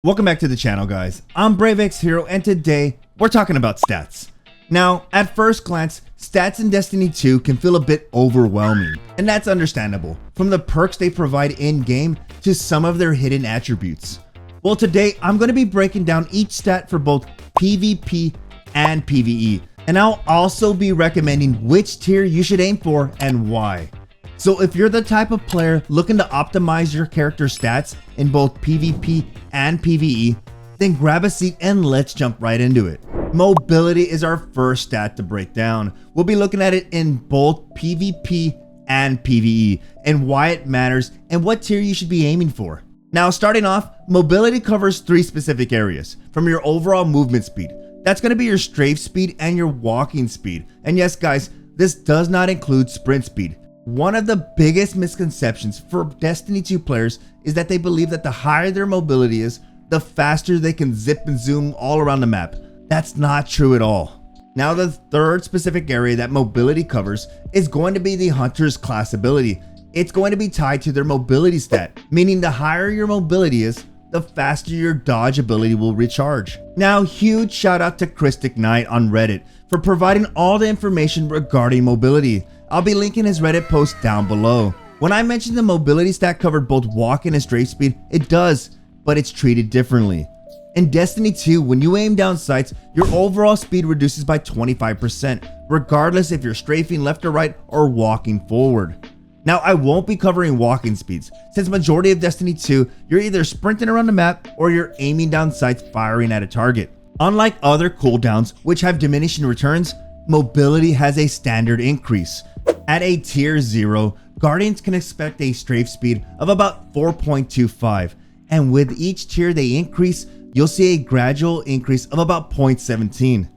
Welcome back to the channel, guys. I'm BRAVExHERO, and today we're talking about stats. Now, at first glance, stats in Destiny 2 can feel a bit overwhelming, and that's understandable, from the perks they provide in-game to some of their hidden attributes. Well, today I'm going to be breaking down each stat for both PvP and PvE, and I'll also be recommending which tier you should aim for and why. So if you're the type of player looking to optimize your character stats in both PvP and PvE, then grab a seat and let's jump right into it. Mobility is our first stat to break down. We'll be looking at it in both PvP and PvE and why it matters and what tier you should be aiming for. Now, starting off, mobility covers three specific areas. From your overall movement speed, that's going to be your strafe speed and your walking speed. And yes, guys, this does not include sprint speed. One of the biggest misconceptions for Destiny 2 players is that they believe that the higher their mobility is, the faster they can zip and zoom all around the map. That's not true at all. Now, the third specific area that mobility covers is going to be the hunter's class ability. It's going to be tied to their mobility stat, meaning the higher your mobility is, the faster your dodge ability will recharge. Now, huge shout out to Christic Knight on Reddit for providing all the information regarding mobility. I'll be linking his Reddit post down below. When I mentioned the mobility stat covered both walking and strafe speed, it does, but it's treated differently. In Destiny 2, when you aim down sights, your overall speed reduces by 25%, regardless if you're strafing left or right or walking forward. Now, I won't be covering walking speeds, since majority of Destiny 2, you're either sprinting around the map or you're aiming down sights firing at a target. Unlike other cooldowns, which have diminishing returns, mobility has a standard increase. At a tier 0, Guardians can expect a strafe speed of about 4.25, and with each tier they increase, you'll see a gradual increase of about 0.17.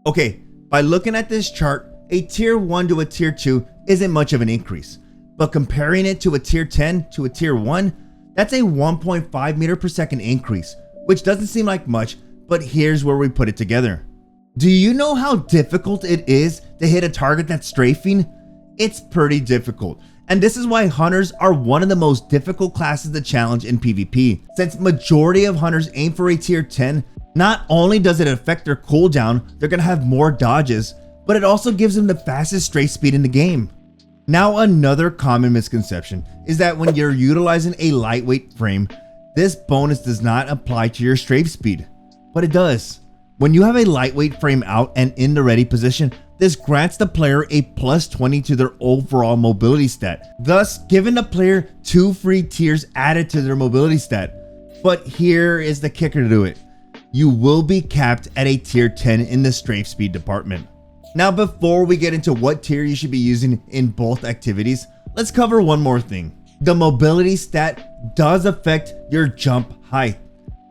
Okay, by looking at this chart, a tier 1 to a tier 2 isn't much of an increase, but comparing it to a tier 10 to a tier 1, that's a 1.5 meter per second increase, which doesn't seem like much, but here's where we put it together. Do you know how difficult it is to hit a target that's strafing? It's pretty difficult, and this is why hunters are one of the most difficult classes to challenge in PvP. Since majority of hunters aim for a tier 10, not only does it affect their cooldown, they're gonna have more dodges, but it also gives them the fastest strafe speed in the game. Now, another common misconception is that when you're utilizing a lightweight frame, this bonus does not apply to your strafe speed, but it does. When you have a lightweight frame out and in the ready position, this grants the player a plus 20 to their overall mobility stat, thus giving the player 2 free tiers added to their mobility stat. But here is the kicker to it. You will be capped at a tier 10 in the strafe speed department. Now, before we get into what tier you should be using in both activities, let's cover one more thing. The mobility stat does affect your jump height,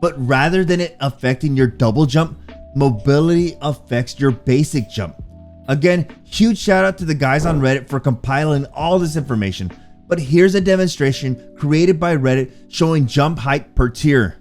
but rather than it affecting your double jump, mobility affects your basic jump. Again, huge shout out to the guys on Reddit for compiling all this information, but here's a demonstration created by Reddit showing jump height per tier.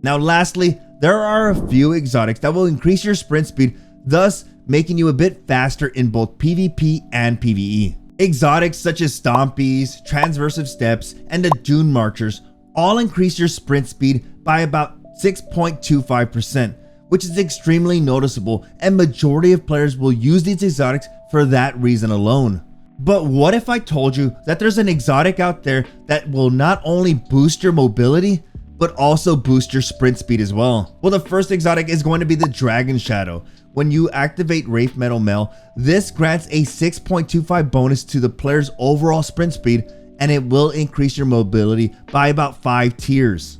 Now, lastly, there are a few exotics that will increase your sprint speed, thus making you a bit faster in both PvP and PvE. Exotics such as Stompies, Transversive Steps, and the Dune Marchers all increase your sprint speed by about 6.25%. which is extremely noticeable, and majority of players will use these exotics for that reason alone. But what if I told you that there's an exotic out there that will not only boost your mobility, but also boost your sprint speed as well? Well, the first exotic is going to be the Dragon Shadow. When you activate Wraith Metal Mail, this grants a 6.25 bonus to the player's overall sprint speed, and it will increase your mobility by about 5 tiers.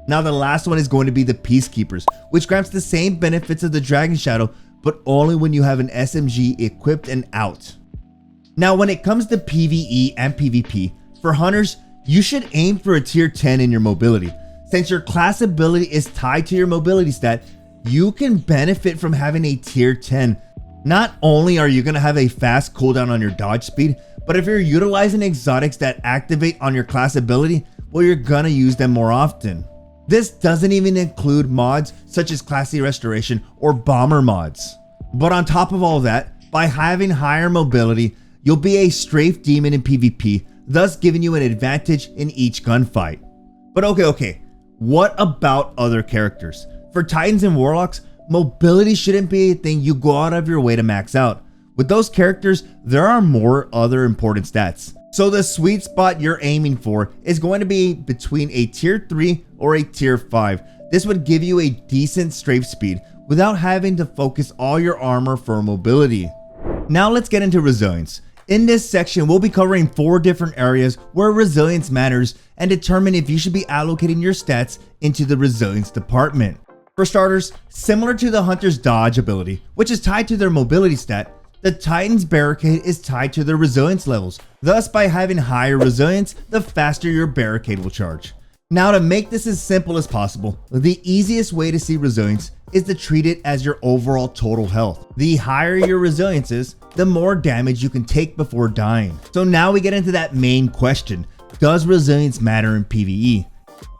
Now, the last one is going to be the Peacekeepers, which grants the same benefits of the Dragon Shadow, but only when you have an SMG equipped and out. Now, when it comes to PvE and PvP, for hunters, you should aim for a tier 10 in your mobility. Since your class ability is tied to your mobility stat, you can benefit from having a tier 10. Not only are you going to have a fast cooldown on your dodge speed, but if you're utilizing exotics that activate on your class ability, well, you're going to use them more often. This doesn't even include mods such as Classy Restoration or Bomber mods. But on top of all that, by having higher mobility, you'll be a strafe demon in PvP, thus giving you an advantage in each gunfight. But okay, What about other characters? For Titans and Warlocks, mobility shouldn't be a thing you go out of your way to max out. With those characters, there are more other important stats. So the sweet spot you're aiming for is going to be between a tier 3 or a tier 5. This would give you a decent strafe speed without having to focus all your armor for mobility. Now let's get into resilience. In this section, we'll be covering 4 different areas where resilience matters and determine if you should be allocating your stats into the resilience department. For starters, similar to the Hunter's dodge ability, which is tied to their mobility stat, the Titan's barricade is tied to their resilience levels. Thus, by having higher resilience, the faster your barricade will charge. Now, to make this as simple as possible, the easiest way to see resilience is to treat it as your overall total health. The higher your resilience is, the more damage you can take before dying. So now we get into that main question. Does resilience matter in PvE?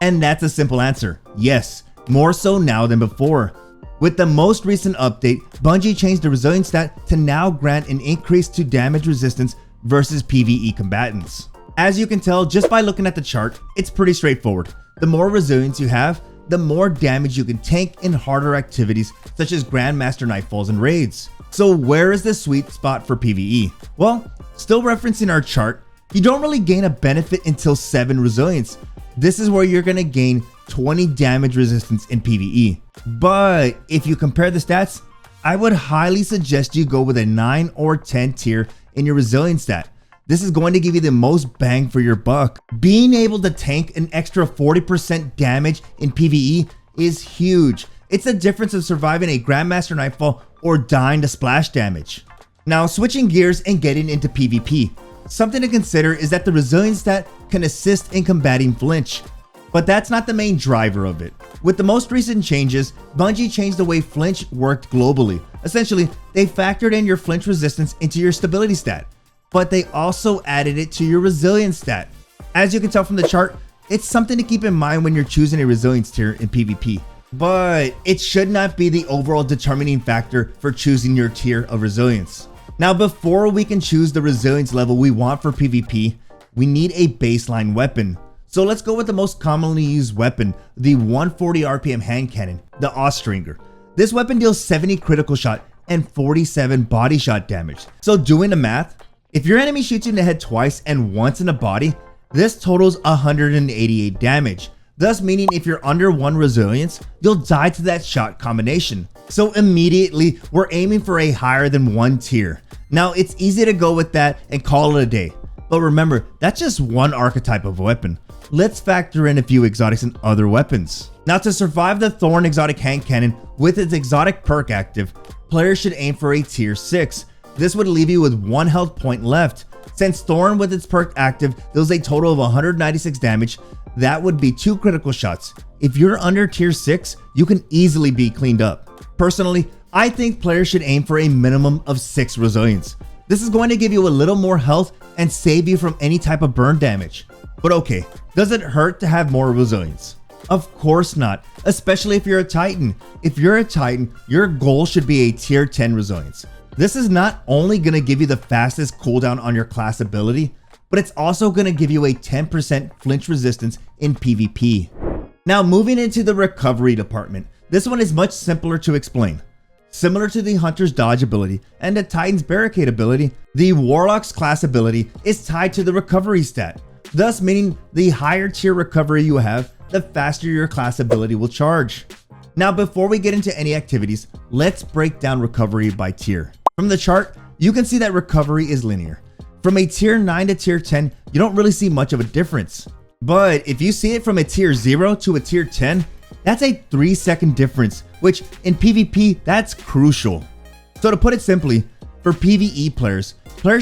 And that's a simple answer. Yes, more so now than before. With the most recent update, Bungie changed the resilience stat to now grant an increase to damage resistance versus PvE combatants. As you can tell just by looking at the chart, it's pretty straightforward. The more resilience you have, the more damage you can tank in harder activities such as Grandmaster Nightfalls and raids. So where is the sweet spot for PvE? Well, still referencing our chart, you don't really gain a benefit until 7 resilience. This is where you're going to gain 20 damage resistance in PvE. But if you compare the stats, I would highly suggest you go with a 9 or 10 tier in your resilience stat. This is going to give you the most bang for your buck. Being able to tank an extra 40% damage in PvE is huge. It's the difference of surviving a Grandmaster Nightfall or dying to splash damage. Now switching gears and getting into PvP. Something to consider is that the resilience stat can assist in combating flinch. But that's not the main driver of it. With the most recent changes, Bungie changed the way flinch worked globally. Essentially, they factored in your flinch resistance into your stability stat, but they also added it to your resilience stat. As you can tell from the chart, it's something to keep in mind when you're choosing a resilience tier in PvP. But it should not be the overall determining factor for choosing your tier of resilience. Now, before we can choose the resilience level we want for PvP, we need a baseline weapon. So let's go with the most commonly used weapon, the 140 RPM hand cannon, the Austringer. This weapon deals 70 critical shot and 47 body shot damage. So doing the math, if your enemy shoots you in the head twice and once in the body, this totals 188 damage. Thus meaning if you're under 1 resilience, you'll die to that shot combination. So immediately, we're aiming for a higher than 1 tier. Now it's easy to go with that and call it a day. But remember, that's just one archetype of weapon. Let's factor in a few exotics and other weapons. Now to survive the Thorn exotic hand cannon with its exotic perk active, players should aim for a tier 6. This would leave you with 1 health point left. Since Thorn with its perk active deals a total of 196 damage, that would be 2 critical shots. If you're under tier 6, you can easily be cleaned up. Personally, I think players should aim for a minimum of 6 resilience. This is going to give you a little more health and save you from any type of burn damage. But okay, does it hurt to have more resilience? Of course not, especially if you're a Titan. If you're a Titan, your goal should be a tier 10 resilience. This is not only going to give you the fastest cooldown on your class ability, but it's also going to give you a 10% flinch resistance in PvP. Now moving into the recovery department, this one is much simpler to explain. Similar to the Hunter's dodge ability and the Titan's barricade ability, the Warlock's class ability is tied to the recovery stat. Thus meaning the higher tier recovery you have, the faster your class ability will charge. Now before we get into any activities, let's break down recovery by tier. From the chart, you can see that recovery is linear. From a tier 9 to tier 10, you don't really see much of a difference. But if you see it from a tier 0 to a tier 10, that's a 3-second difference, which in PvP, that's crucial. So to put it simply, for PvE players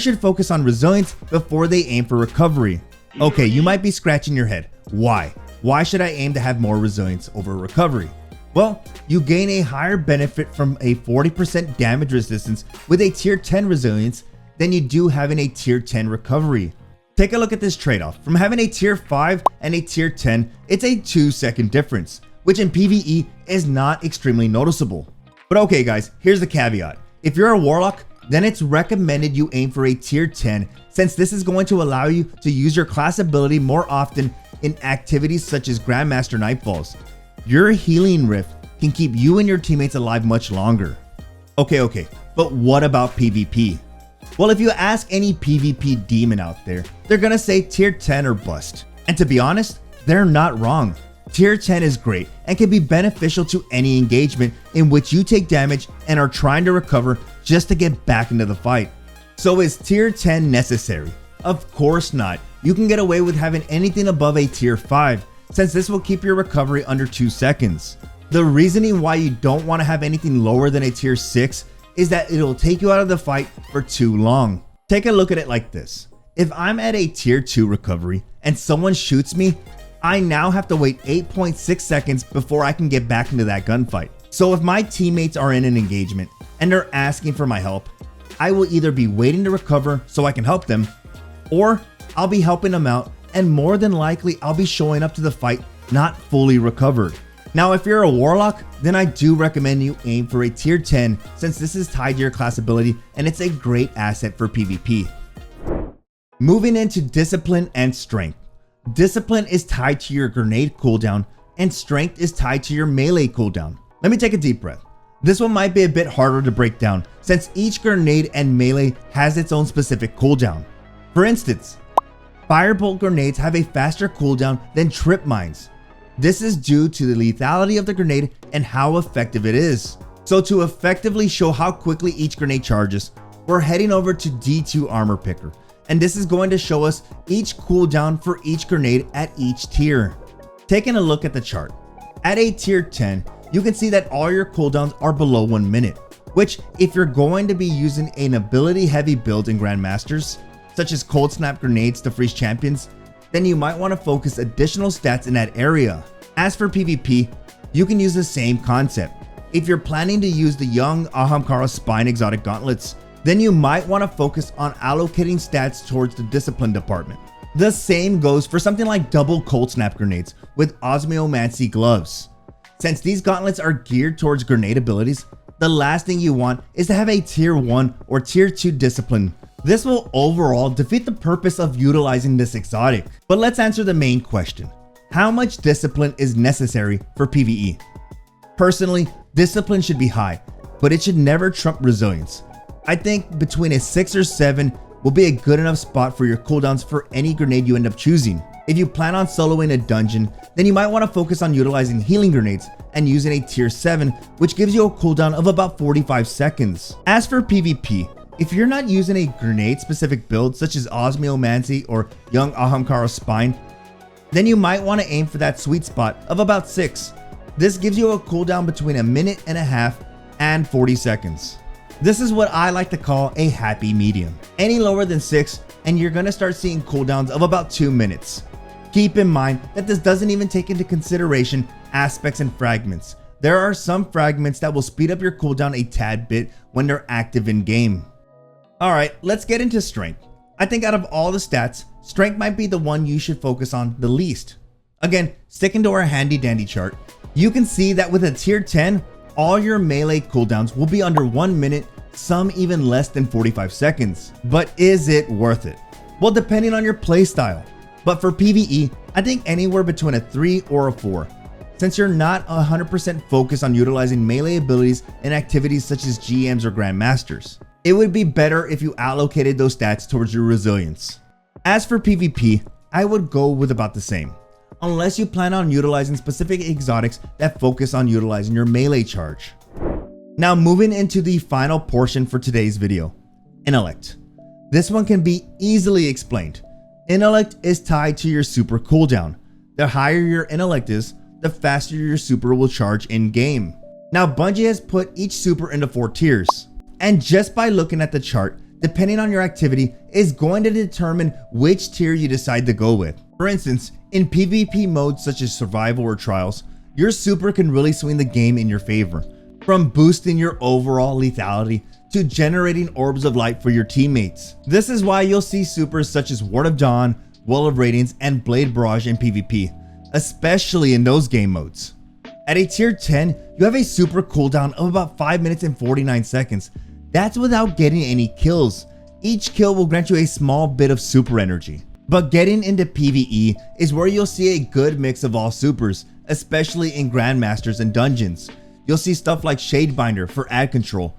should focus on resilience before they aim for recovery. Okay, you might be scratching your head. Why? Why should I aim to have more resilience over recovery? Well, you gain a higher benefit from a 40% damage resistance with a tier 10 resilience than you do having a tier 10 recovery. Take a look at this trade-off. From having a tier 5 and a tier 10, it's a 2-second difference, which in PvE is not extremely noticeable. But okay guys, here's the caveat. If you're a Warlock, then it's recommended you aim for a tier 10, since this is going to allow you to use your class ability more often in activities such as Grandmaster Nightfalls. Your healing rift can keep you and your teammates alive much longer. Okay, but what about PvP? Well, if you ask any PvP demon out there, they're gonna say tier 10 or bust. And to be honest, they're not wrong. Tier 10 is great and can be beneficial to any engagement in which you take damage and are trying to recover just to get back into the fight. So is tier 10 necessary? Of course not. You can get away with having anything above a tier 5, since this will keep your recovery under 2 seconds. The reasoning why you don't want to have anything lower than a tier 6 is that it'll take you out of the fight for too long. Take a look at it like this. If I'm at a tier 2 recovery and someone shoots me, I now have to wait 8.6 seconds before I can get back into that gunfight. So if my teammates are in an engagement and they're asking for my help, I will either be waiting to recover so I can help them, or I'll be helping them out, and more than likely I'll be showing up to the fight not fully recovered. Now, if you're a warlock, then I do recommend you aim for a tier 10, since this is tied to your class ability and it's a great asset for PvP. Moving into discipline and strength. Discipline is tied to your grenade cooldown and strength is tied to your melee cooldown. Let me take a deep breath. This one might be a bit harder to break down, since each grenade and melee has its own specific cooldown. For instance, firebolt grenades have a faster cooldown than trip mines. This is due to the lethality of the grenade and how effective it is. So to effectively show how quickly each grenade charges, we're heading over to D2 Armor Picker, and this is going to show us each cooldown for each grenade at each tier. Taking a look at the chart, at a tier 10, you can see that all your cooldowns are below 1 minute, which if you're going to be using an ability heavy build in Grandmasters, such as cold snap grenades to freeze champions, then you might want to focus additional stats in that area. As for PvP, you can use the same concept. If you're planning to use the young Ahamkara Spine exotic gauntlets, then you might want to focus on allocating stats towards the discipline department. The same goes for something like double cold snap grenades with osmiomancy gloves. Since these gauntlets are geared towards grenade abilities, the last thing you want is to have a tier 1 or tier 2 discipline. This will overall defeat the purpose of utilizing this exotic. But let's answer the main question. How much discipline is necessary for PvE? Personally, discipline should be high, but it should never trump resilience. I think between a 6 or 7 will be a good enough spot for your cooldowns for any grenade you end up choosing. If you plan on soloing a dungeon, then you might want to focus on utilizing healing grenades and using a tier 7, which gives you a cooldown of about 45 seconds. As for PvP, if you're not using a grenade specific build such as osmiomancy or young Ahamkara Spine, then you might want to aim for that sweet spot of about 6. This gives you a cooldown between 1.5 minutes and 40 seconds. This is what I like to call a happy medium. Any lower than 6 and you're gonna start seeing cooldowns of about 2 minutes. Keep in mind that this doesn't even take into consideration aspects and fragments. There are some fragments that will speed up your cooldown a tad bit when they're active in game. Alright, let's get into strength. I think out of all the stats, strength might be the one you should focus on the least. Again, sticking to our handy dandy chart, you can see that with a tier 10, all your melee cooldowns will be under 1 minute, some even less than 45 seconds. But is it worth it? Well, depending on your playstyle. But for PvE, I think anywhere between a 3 or a 4. Since you're not 100% focused on utilizing melee abilities in activities such as GMs or Grandmasters, it would be better if you allocated those stats towards your resilience. As for PvP, I would go with about the same, unless you plan on utilizing specific exotics that focus on utilizing your melee charge. Now moving into the final portion for today's video, Intellect. This one can be easily explained. Intellect is tied to your super cooldown. The higher your intellect is, the faster your super will charge in game. Now Bungie has put each super into 4 tiers. And just by looking at the chart, depending on your activity, is going to determine which tier you decide to go with. For instance, in PvP modes such as survival or trials, your super can really swing the game in your favor, from boosting your overall lethality to generating orbs of light for your teammates. This is why you'll see supers such as Ward of Dawn, Wall of Radiance, and Blade Barrage in PvP, especially in those game modes. At a tier 10, you have a super cooldown of about 5 minutes and 49 seconds That's without getting any kills. Each kill will grant you a small bit of super energy. But getting into PvE is where you'll see a good mix of all supers, especially in Grandmasters and dungeons. You'll see stuff like Shadebinder for ad control,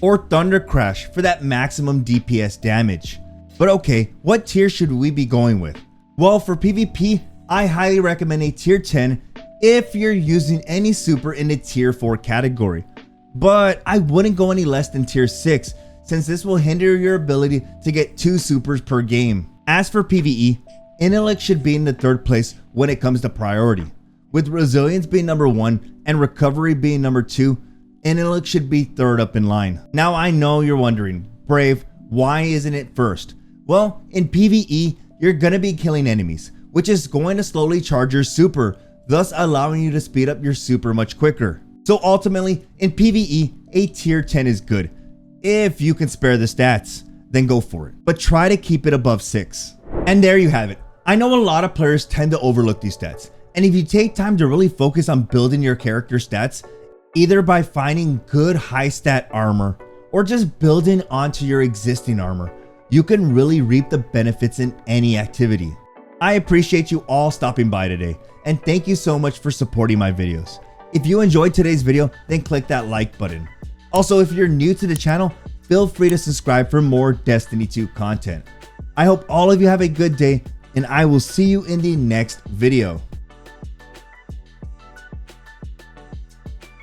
or Thunder Crash for that maximum DPS damage. But okay, what tier should we be going with? Well, for PvP, I highly recommend a tier 10 if you're using any super in the tier 4 category. But I wouldn't go any less than tier 6, since this will hinder your ability to get 2 supers per game. As for PvE, Intellect should be in the 3rd place when it comes to priority. With Resilience being number 1 and Recovery being number 2, Intellect should be 3rd up in line. Now I know you're wondering, Brave, why isn't it 1st? Well, in PvE, you're gonna be killing enemies, which is going to slowly charge your super, thus allowing you to speed up your super much quicker. So ultimately, in PvE, a tier 10 is good. If you can spare the stats, then go for it. But try to keep it above 6. And there you have it. I know a lot of players tend to overlook these stats. And if you take time to really focus on building your character stats, either by finding good high stat armor or just building onto your existing armor, you can really reap the benefits in any activity. I appreciate you all stopping by today, and thank you so much for supporting my videos. If you enjoyed today's video, then click that like button. Also, if you're new to the channel, feel free to subscribe for more Destiny 2 content. I hope all of you have a good day, and I will see you in the next video.